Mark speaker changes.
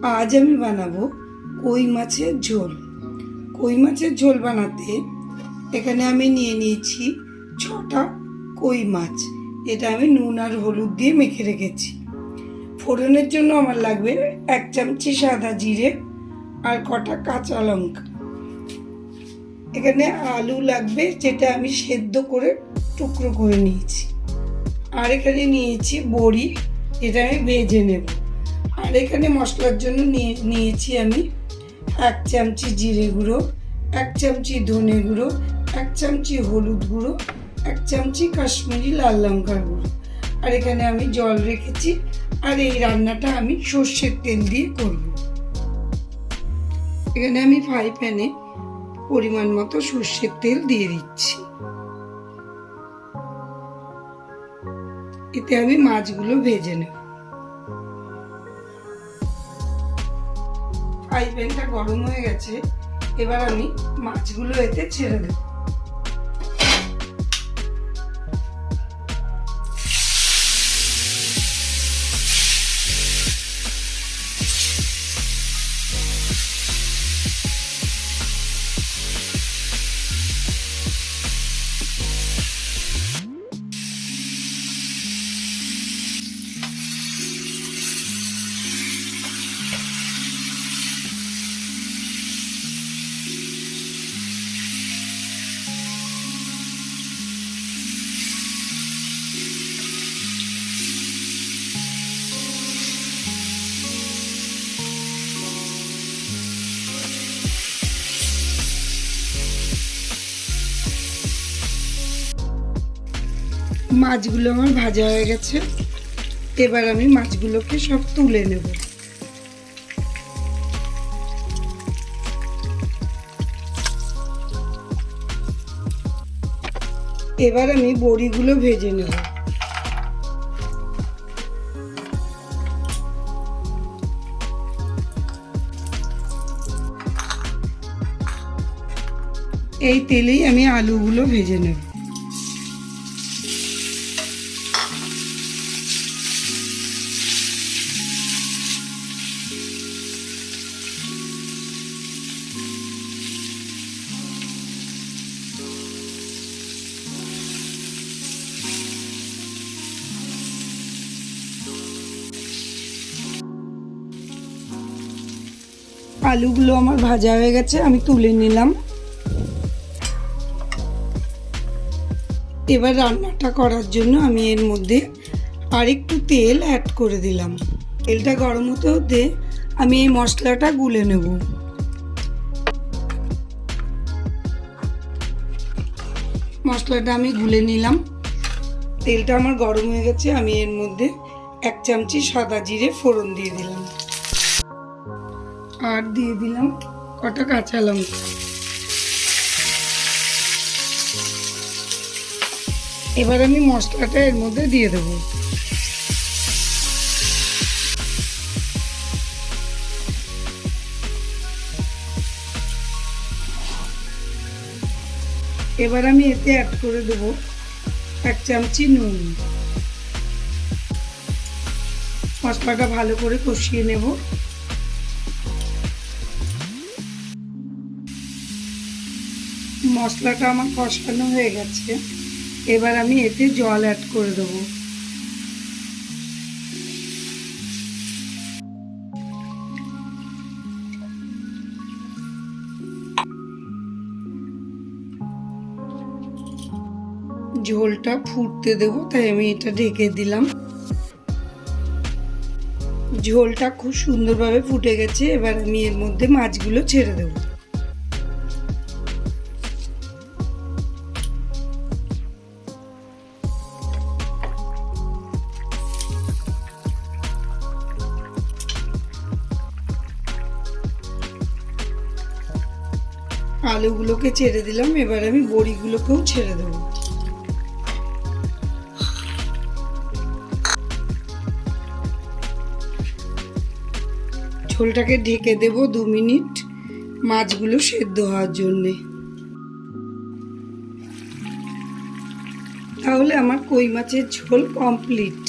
Speaker 1: আজ আমি বানাবো কই মাছের ঝোল। কই মাছের ঝোল বানাতে এখানে আমি নিয়ে নিয়েছি 6টা কই মাছ। এটা আমি নুন আর হলুদ দিয়ে মেখে রেখেছি। ফোড়নের জন্য আমার লাগবে 1 চামচি সাদা জিরে আর কটা কাঁচা লঙ্কা। এখানে আলু লাগবে, যেটা আমি সেদ্ধ করে টুকরো করে নিয়েছি। আর এখানে নিয়েছি বড়ি, যেটা আমি ভেজে নেব। আর এখানে মশলার জন্য নিয়েছি আমি 1 চামচি জিরে গুঁড়ো, 1 চামচি ধনে গুঁড়ো, 1 চামচি হলুদ গুঁড়ো, 1 চামচি কাশ্মীরি লাল লঙ্কার গুঁড়ো। আর এখানে আমি জল রেখেছি। আর এই রান্নাটা আমি সর্ষের তেল দিয়ে করব। এখানে আমি ফ্রাই প্যানে পরিমাণ মতো সর্ষের তেল দিয়ে দিচ্ছি। এতে আমি মাছগুলো ভেজে নেব। ফ্রাই প্যানটা গরম হয়ে গেছে, এবার আমি মাছগুলো এতে ছেড়ে দেব। মাছগুলো আমার ভাজা হয়ে গেছে, এবার আমি মাছগুলোকে সব তুলে নেব। এবার আমি বড়িগুলো ভেজে নেব। এই তেলেই আমি আলুগুলো ভেজে নেব। আলুগুলো আমার ভাজা হয়ে গেছে, আমি তুলে নিলাম। এবার রান্নাটা করার জন্য আমি এর মধ্যে আরেকটু তেল অ্যাড করে দিলাম। তেলটা গরম হতে হতে আমি এই মশলাটা গুলে নেব। মশলাটা আমি গুলে নিলাম। তেলটা আমার গরম হয়ে গেছে, আমি এর মধ্যে 1 চামচি সাদা জিরে ফোড়ন দিয়ে দিলাম। আর দিয়ে দিলাম কটা কাঁচা লঙ্কা। এবার আমি মশলাটা এর মধ্যে দিয়ে দেব। এবার আমি এতে অ্যাড করে দেব 1 চামচি নুন। মশলাটা ভালো করে কষিয়ে নেব। মশলাটা আমার কষানো হয়ে গেছে, এবার আমি এতে জল অ্যাড করে দেব। ঝোলটা ফুটতে দেব, তাই আমি এটা ঢেকে দিলাম। ঝোলটা খুব সুন্দরভাবে ফুটে গেছে, এবার আমি এর মধ্যে মাছগুলো ছেড়ে দেব। আলুগুলোকে ছেড়ে দিলাম, এবার আমি বড়িগুলোকেও ছেড়ে দেব। ঝোলটাকে ঢেকে দেব 2 মিনিট মাছগুলো সেদ্ধ হওয়ার জন্যে। তাহলে আমার কই মাছের ঝোল কমপ্লিট।